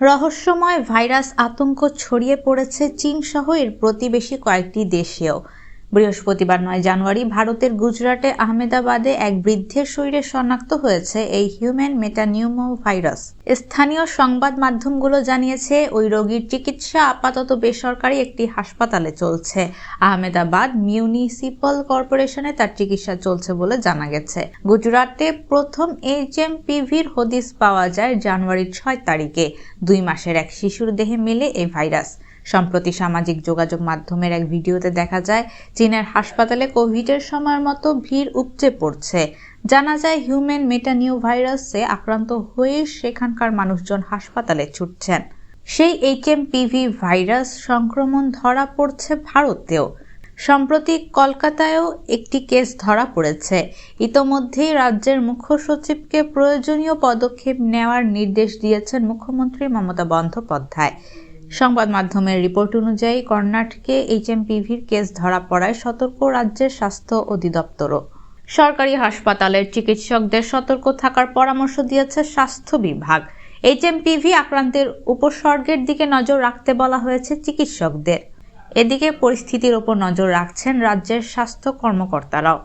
রহস্যময় ভাইরাস আতঙ্ক ছড়িয়ে পড়েছে চীন সহ এর প্রতিবেশী কয়েকটি দেশেও। বৃহস্পতিবার ৯ জানুয়ারি ভারতের গুজরাটে আহমেদাবাদে এক বৃদ্ধের শরীরে শনাক্ত হয়েছে এই হিউম্যান মেটানিউমো ভাইরাস। স্থানীয় সংবাদ মাধ্যমগুলো জানিয়েছে ওই রোগীর চিকিৎসা আপাতত বেসরকারি একটি হাসপাতালে চলছে। আহমেদাবাদ মিউনিসিপাল কর্পোরেশনে তার চিকিৎসা চলছে বলে জানা গেছে। গুজরাটে প্রথম HMPVর হদিস পাওয়া যায় জানুয়ারির ৬ তারিখে। ২ মাসের এক শিশুর দেহে মেলে এই ভাইরাস। সম্প্রতি সামাজিক যোগাযোগ মাধ্যমের এক ভিডিওতে দেখা যায় চীনের হাসপাতালে কোভিডের সময়ের মতো ভিড় উপচে পড়ছে। জানা যায় হিউম্যান মেটানিউ ভাইরাসে আক্রান্ত হয়ে সেখানকার মানুষজন হাসপাতালে ছুটছেন। সেই HMPV ভাইরাস সংক্রমণ ধরা পড়ছে ভারতেও। সম্প্রতি কলকাতায়ও একটি কেস ধরা পড়েছে। ইতোমধ্যেই রাজ্যের মুখ্য সচিবকে প্রয়োজনীয় পদক্ষেপ নেওয়ার নির্দেশ দিয়েছেন মুখ্যমন্ত্রী মমতা বন্দ্যোপাধ্যায়। সংবাদ মাধ্যমের রিপোর্ট অনুযায়ী কর্ণাটকে HMPVর কেস ধরা পড়ায় সতর্ক রাজ্যের স্বাস্থ্য অধিদপ্তরও। সরকারি হাসপাতালের চিকিৎসকদের সতর্ক থাকার পরামর্শ দিয়েছে স্বাস্থ্য বিভাগ। HMPV আক্রান্তের উপসর্গের দিকে নজর রাখতে বলা হয়েছে চিকিৎসকদের। এদিকে পরিস্থিতির ওপর নজর রাখছেন রাজ্যের স্বাস্থ্য কর্মকর্তারাও।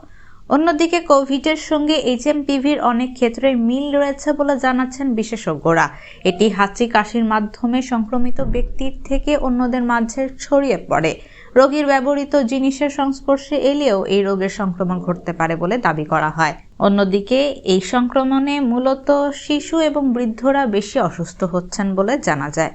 অন্যদিকে কোভিডের সঙ্গে HMPVর অনেক ক্ষেত্রে মিল রয়েছে বলে জানাচ্ছেন বিশেষজ্ঞরা। এটি হাঁচি কাশির মাধ্যমে সংক্রমিত ব্যক্তির থেকে অন্যদের মাঝে ছড়িয়ে পড়ে। রোগীর ব্যবহৃত জিনিসের সংস্পর্শে এলেও এই রোগের সংক্রমণ ঘটতে পারে বলে দাবি করা হয়। অন্যদিকে এই সংক্রমণে মূলত শিশু এবং বৃদ্ধরা বেশি অসুস্থ হচ্ছেন বলে জানা যায়।